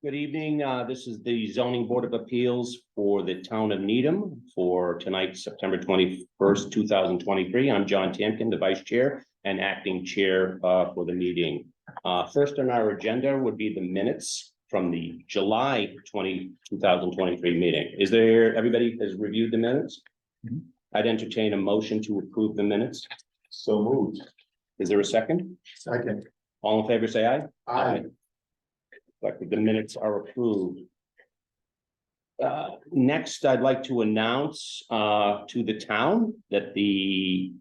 Good evening. This is the Zoning Board of Appeals for the town of Needham for tonight, September 21st, 2023. I'm John Tamkin, the Vice Chair and Acting Chair for the meeting. First on our agenda would be the minutes from the July 2023 meeting. Everybody has reviewed the minutes? I'd entertain a motion to approve the minutes. So moved. Is there a second? Second. All in favor, say aye. Aye. But the minutes are approved. Next, I'd like to announce to the town that the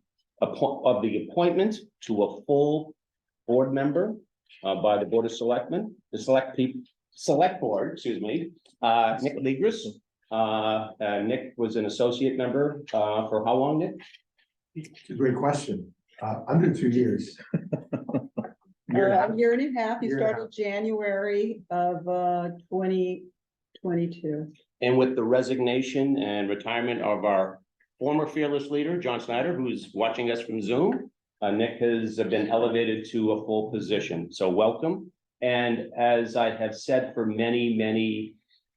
appointment to a full board member by the Board of Selectmen, the select board, excuse me, Nick Legris. Nick was an associate member for how long, Nick? It's a great question. Under 2 years. A year and a half. He Year and a started January of 2022. And with the resignation and retirement of our former fearless leader, John Snyder, who's watching us from Zoom, Nick has been elevated to a full position. So welcome. And as I have said for many, many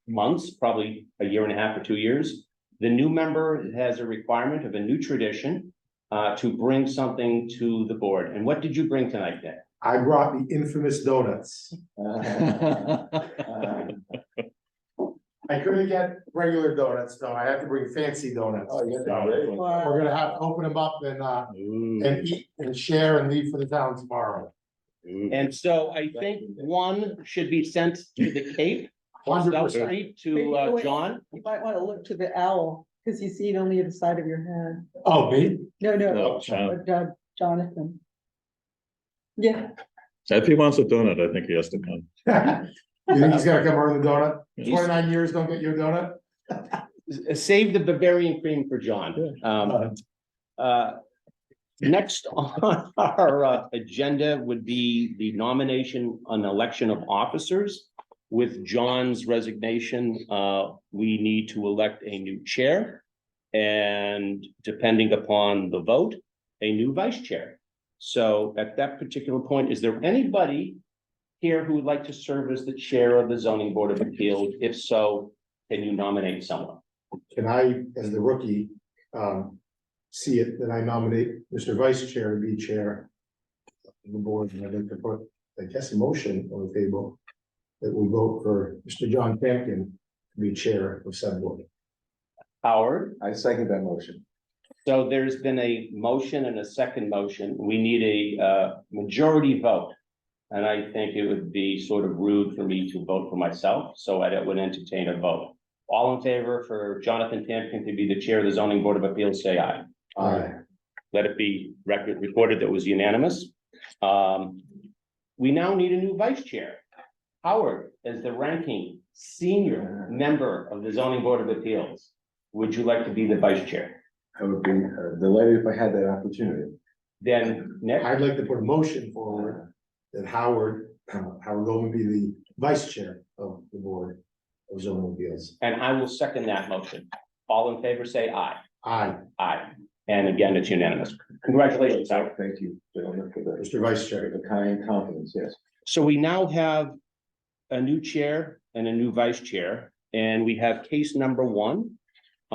months, probably a year and a half or 2 years, the new member has a requirement of a new tradition to bring something to the board. And what did you bring tonight, Nick? I brought the infamous donuts. I couldn't get regular donuts, though. I had to bring fancy donuts. Oh, yeah. So Wow. we're gonna have to open them up and eat and share and leave for the town tomorrow. And so I think one should be sent to the Cape, South 100%. Street to John. You might want to look to the owl, because you see it only at the side of your head. Oh, me? No, No, John. Jonathan. Yeah, If he wants a donut, I think he has to come. You think he's gotta come earn the donut? He's- 29 years, don't get you a donut? Save the Bavarian cream for John. Next on our agenda would be the nomination and election of officers. With John's resignation, we need to elect a new chair. And depending upon the vote, a new vice chair. So at that particular point, is there anybody here who would like to serve as the chair of the Zoning Board of Appeals? If so, can you nominate someone? Can I, as the rookie, see it that I nominate Mr. Vice Chair to be chair of the board, and I'd like to put, I guess, a motion on the table that we vote for Mr. John Tamkin to be chair of said board. Howard? I second that motion. So there's been a motion and a second motion. We need a majority vote. And I think it would be sort of rude for me to vote for myself, so I would entertain a vote. All in favor for Jonathan Tamkin to be the chair of the Zoning Board of Appeals, say aye. Aye. Let it be recorded that was unanimous. We now need a new vice chair. Howard, as the ranking senior member of the Zoning Board of Appeals, would you like to be the vice chair? I would be delighted if I had that opportunity. Then Nick? I'd like to put a motion forward that Howard Goldman be the vice chair of the board of zoning appeals. And I will second that motion. All in favor, say aye. Aye, Aye. And again, it's unanimous. Congratulations, Howard. Thank you, gentlemen, for Mr. Vice Chair. the kind confidence, yes. So we now have a new chair and a new vice chair, and we have case number one.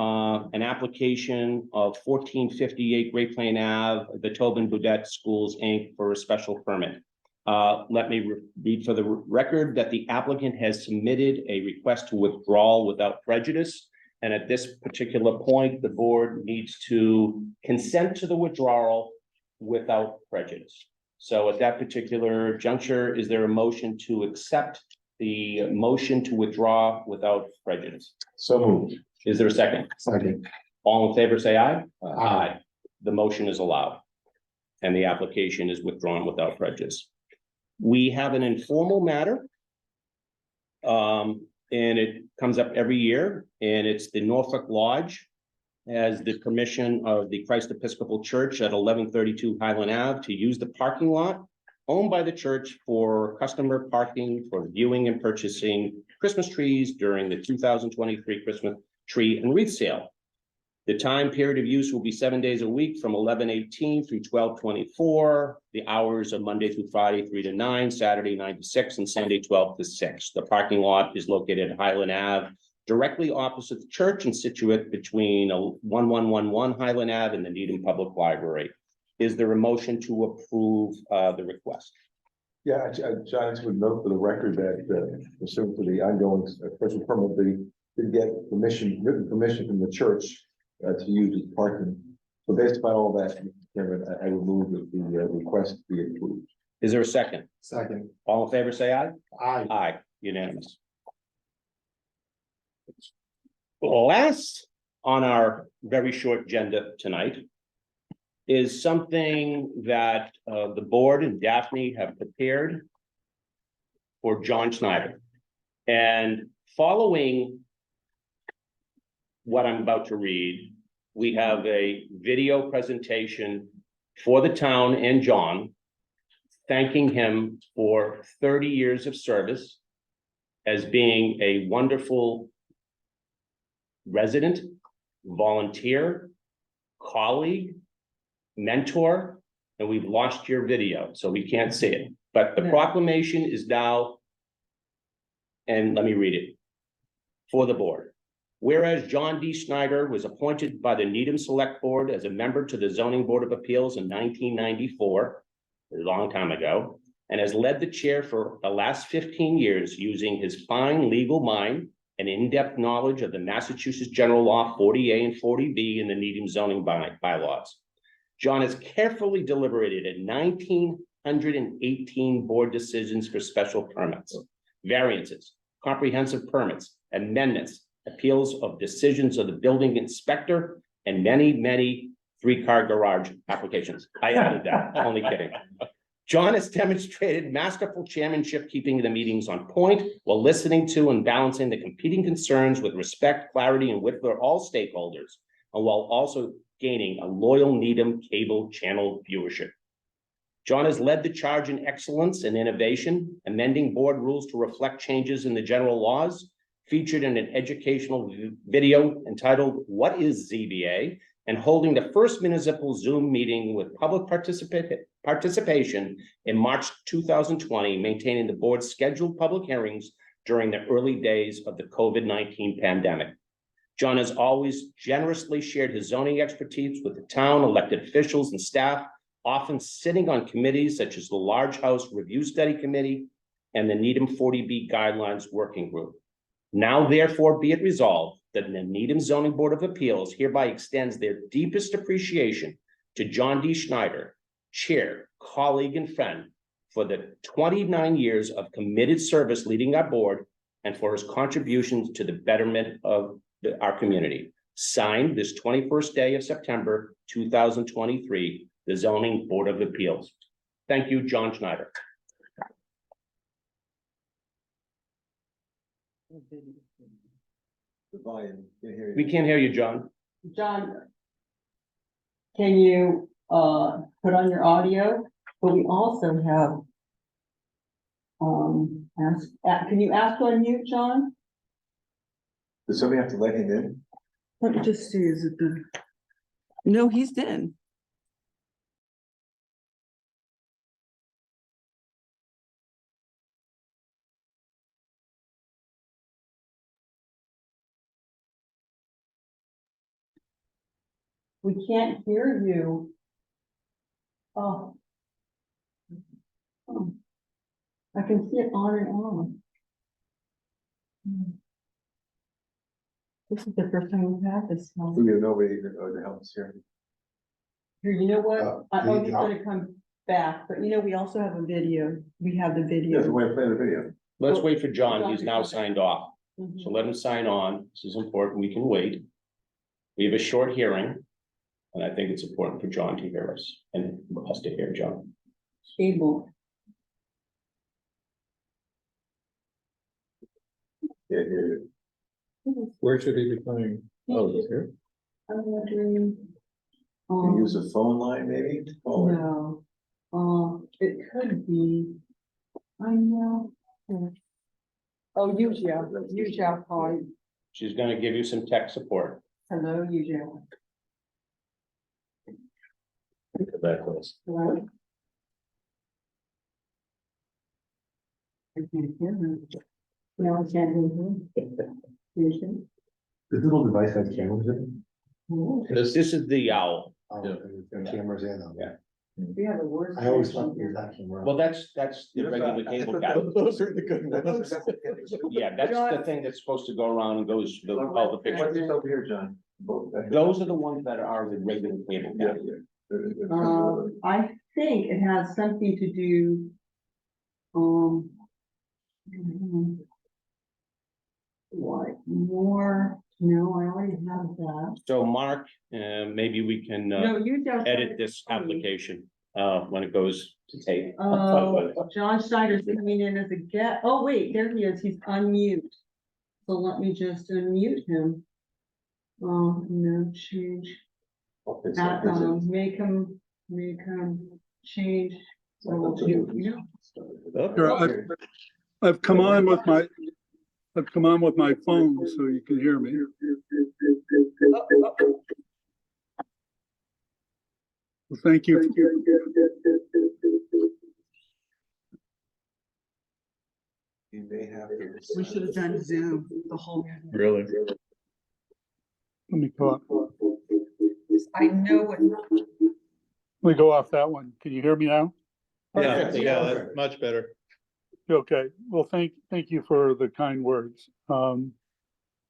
An application of 1458 Great Plain Ave, the Tobin Boudet Schools, Inc. for a special permit. Let me read for the record that the applicant has submitted a request to withdrawal without prejudice. And at this particular point, the board needs to consent to the withdrawal without prejudice. So at that particular juncture, is there a motion to accept the motion to withdraw without prejudice? So moved. Is there a second? Second. All in favor, say aye. Aye. The motion is allowed. And the application is withdrawn without prejudice. We have an informal matter. And it comes up every year, and it's the Norfolk Lodge has the permission of the Christ Episcopal Church at 1132 Highland Ave to use the parking lot owned by the church for customer parking for viewing and purchasing Christmas trees during the 2023 Christmas tree and wreath sale. The time period of use will be 7 days a week from 11:18 through 12:24. The hours are Monday through Friday, 3 to 9, Saturday 9 to 6, and Sunday 12 to 6. The parking lot is located at Highland Ave, directly opposite the church and situate between 1111 Highland Ave and the Needham Public Library. Is there a motion to approve the request? Yeah, I just would note for the record that pursuant to the ongoing special permit, they did get written permission from the church to use as parking. So based upon all that, Mr. Chairman, I would move that the request be approved. Is there a second? Second, All in favor, say aye. aye. Aye, unanimous. Last on our very short agenda tonight is something that the board and Daphne have prepared for John Schneider. And following what I'm about to read, we have a video presentation for the town and John, thanking him for 30 years of service as being a wonderful resident, volunteer, colleague, mentor, and we've lost your video, so we can't see it. But the No. proclamation is now, and let me read it for the board. Whereas John D. Schneider was appointed by the Needham Select Board as a member to the Zoning Board of Appeals in 1994, a long time ago, and has led the chair for the last 15 years using his fine legal mind and in-depth knowledge of the Massachusetts General Law 40A and 40B and the Needham zoning bylaws. John has carefully deliberated at 1,918 board decisions for special permits, variances, comprehensive permits, amendments, appeals of decisions of the building inspector, and many, many three-car garage applications. I added that, only kidding. John has demonstrated masterful chairmanship, keeping the meetings on point while listening to and balancing the competing concerns with respect, clarity, and width for all stakeholders, and while also gaining a loyal Needham cable channel viewership. John has led the charge in excellence and innovation, amending board rules to reflect changes in the general laws, featured in an educational video entitled "What is ZBA?" and holding the first municipal Zoom meeting with public participation in March 2020, maintaining the board's scheduled public hearings during the early days of the COVID-19 pandemic. John has always generously shared his zoning expertise with the town, elected officials and staff, often sitting on committees such as the Large House Review Study Committee and the Needham 40B Guidelines Working Group. Now therefore be it resolved that the Needham Zoning Board of Appeals hereby extends their deepest appreciation to John D. Schneider, chair, colleague, and friend, for the 29 years of committed service leading our board and for his contributions to the betterment of our community. Signed this 21st day of September, 2023, the Zoning Board of Appeals. Thank you, John Schneider. The volume, can't hear you. We can't hear you, John. John, can you, put on your audio, but we also have, can you ask on mute, John? Does somebody have to let him in? Let me just see, is it the? No, he's in. We can't hear you. Oh. Oh. I can see it on and on. This is the first time we've had this. We have nobody to help us here. Here, you know what? I know can he's you gonna come back, but you know, we also have a video. We have the Yes, video. we're gonna play the video. Let's wait for John. He's now signed off. Mhm. So let him sign on. This is important. We can wait. We have a short hearing. And I think it's important for John to hear us and us to hear John. Able. Yeah, here. Where should he be playing? Oh, is it here? I'm wondering. Can you use a phone line maybe? No, it could be. I know. Oh, Yujia, Yujia calling. She's gonna give you some tech support. Hello, Yujia. That close. Right. I can't hear him. No, I can't hear him. Vision. This little device has cameras in Oh, This is the owl. it? Oh, Yeah. it's got cameras in them. Yeah. we have the worst. I always connection thought here. there's that camera. Well, that's the regular cable guy. Those are the good ones. Yeah, that's the thing that's supposed to go around and goes, all the What's pictures. this over here, John? Those are the ones that are the regular cable Yeah, guy. yeah. I think it has something to do. What more? No, I already have that. So Mark, maybe we can, No, you just. edit this application, when it goes to tape. John Schneider's coming in as a guest. Oh, wait, there he is. He's unmute. So let me just unmute him. No change. Make him change. So, yeah. Sure, I've come on with my phone, so you can hear me. Well, thank you. You may have to. We should have done Zoom the whole. Really? Let me go up. I know what. Let me go off that one. Can you hear me now? Yeah, Perfect. yeah, that's much better. Okay, well, thank you for the kind words.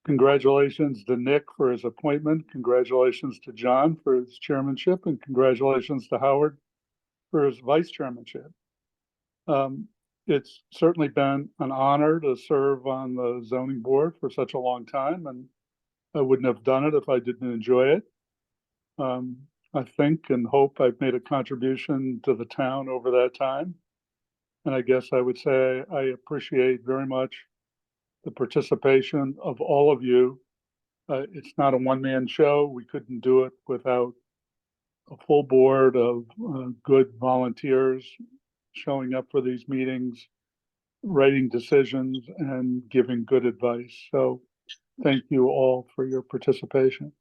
Congratulations to Nick for his appointment. Congratulations to John for his chairmanship, and congratulations to Howard for his vice chairmanship. It's certainly been an honor to serve on the zoning board for such a long time, and I wouldn't have done it if I didn't enjoy it. I think and hope I've made a contribution to the town over that time. And I guess I would say I appreciate very much the participation of all of you. It's not a one-man show. We couldn't do it without a full board of good volunteers showing up for these meetings, writing decisions, and giving good advice. So thank you all for your participation.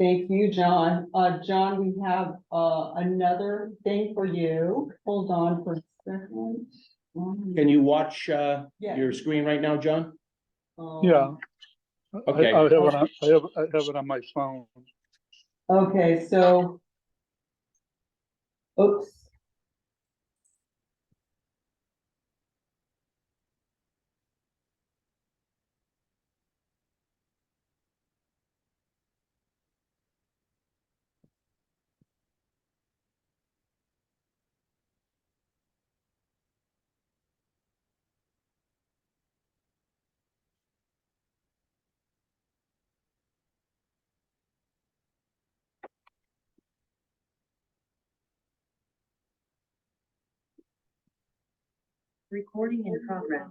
Thank you, John. John, we have another thing for you. Hold on for a second. Can you watch, Yeah. your screen right now, John? Yeah. Okay. I have it on my phone. Okay, so. Oops. Recording in progress.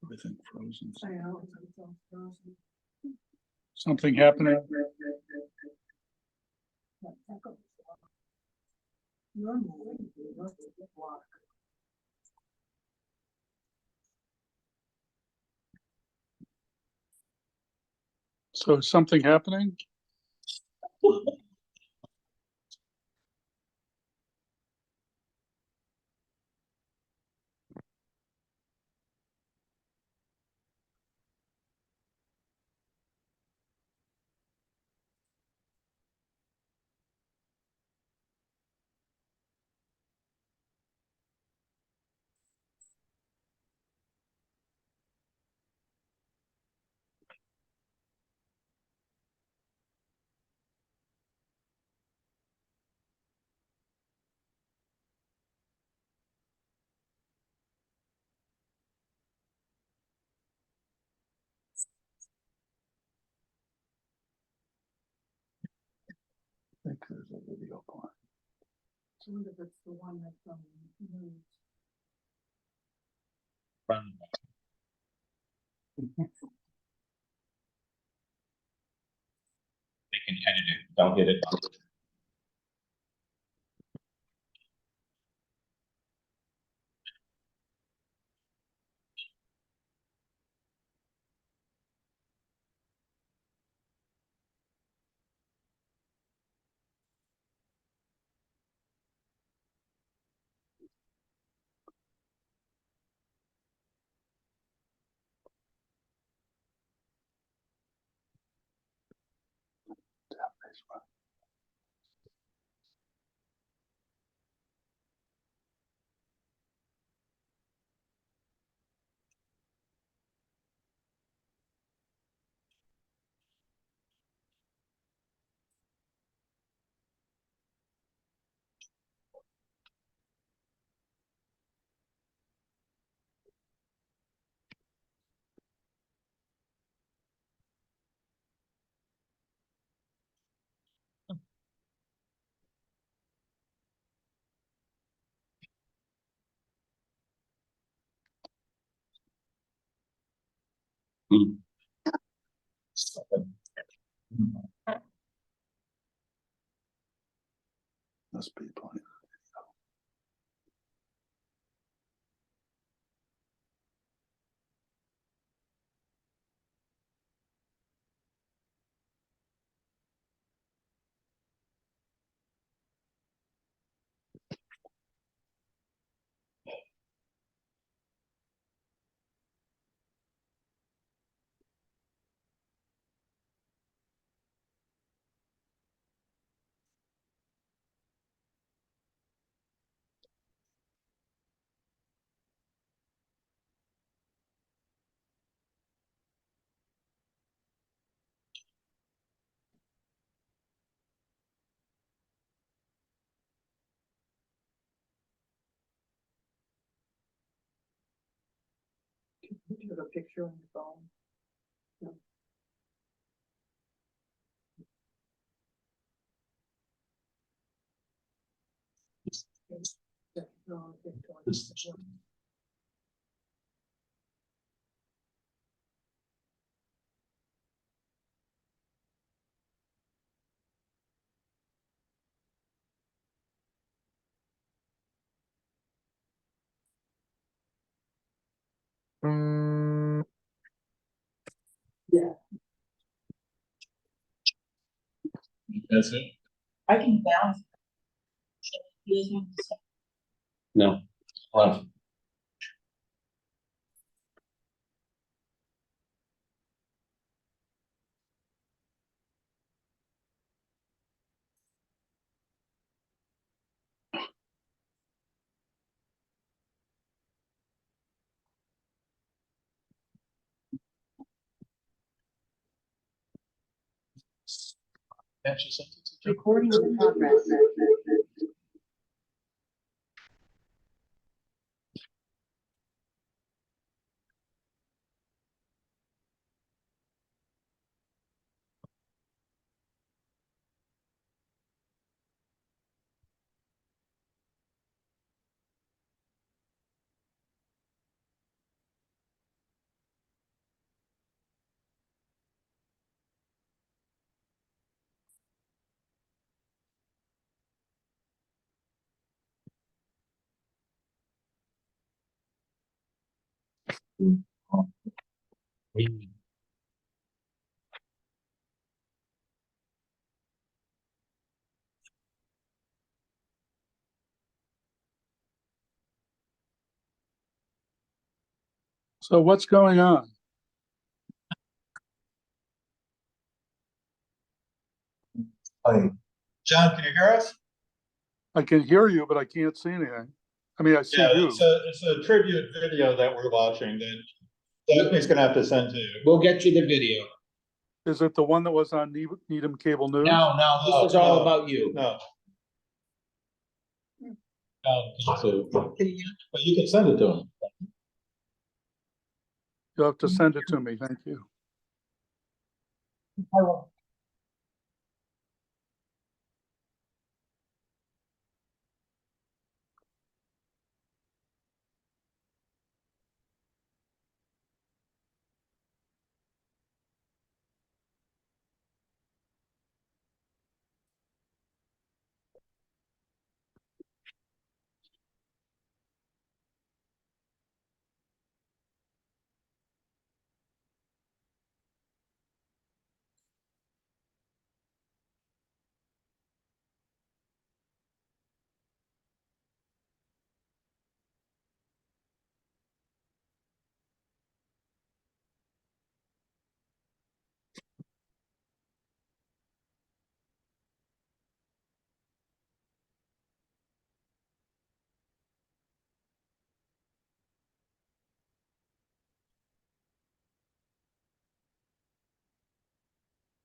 Everything frozen. I know, it's all frozen. Something happening? So is something happening? I think there's a video going. They can edit it, don't hit it. Hmm. Must be playing. You have a picture on your phone? Yeah. That's it? I can bounce. No. Run. Recording in progress. So what's going on? John, can you hear us? I can hear you, but I can't see anything. I mean, I see Yeah, you. it's a tribute video that we're watching that Stephanie's gonna have to send to you. We'll get you the video. Is it the one that was on Needham Cable News? No, this is all about you. No. But you can send it to him. You'll have to send it to me. Thank you.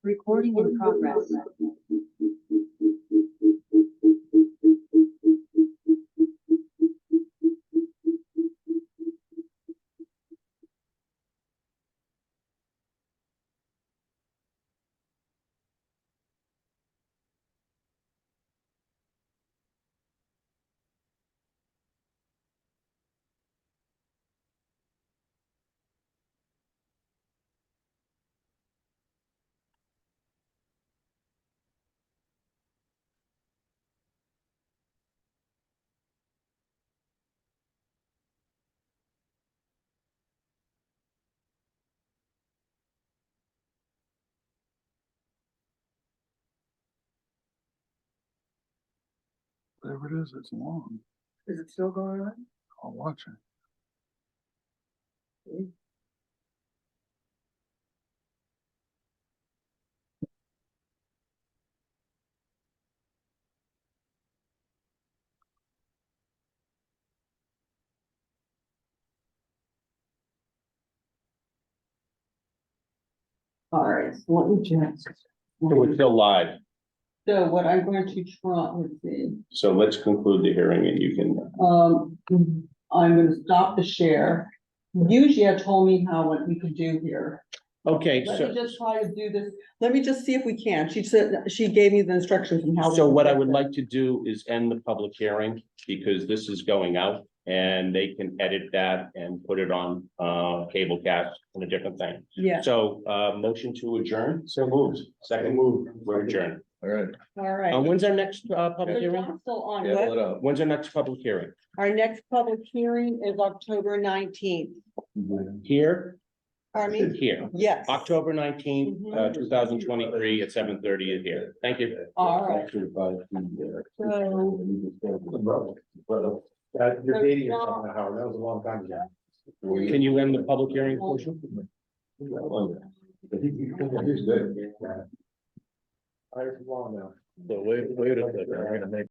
Recording in progress. Whatever it is, it's long. Is it still going on? I'll watch it. All right, so let me just. We're still live, So what I'm going to try, let's see, so let's conclude the hearing and you can. I'm gonna stop the share. Usually told me what we could do here. Okay, Let so. me just try to do this. Let me just see if we can. She said, she gave me the instructions on how. we So can what I fix would it. like to do is end the public hearing because this is going out and they can edit that and put it on Cablecast and a different thing. Yeah, So motion to adjourn, so moved, second move, we're adjourned. All right. all right. When's our next public So hearing? John's still on, Yeah, what? hold it up. When's our next public hearing? Our next public hearing is October 19th. Here, Pardon me? here, Yes. October 19th, Mhm. 2023 at 7:30 is here. Thank you. All right. So, You're dating yourself now, Howard, that was a long time ago. Can you end the public hearing portion? He's good. Howard, long now. So wait a second, I'm gonna make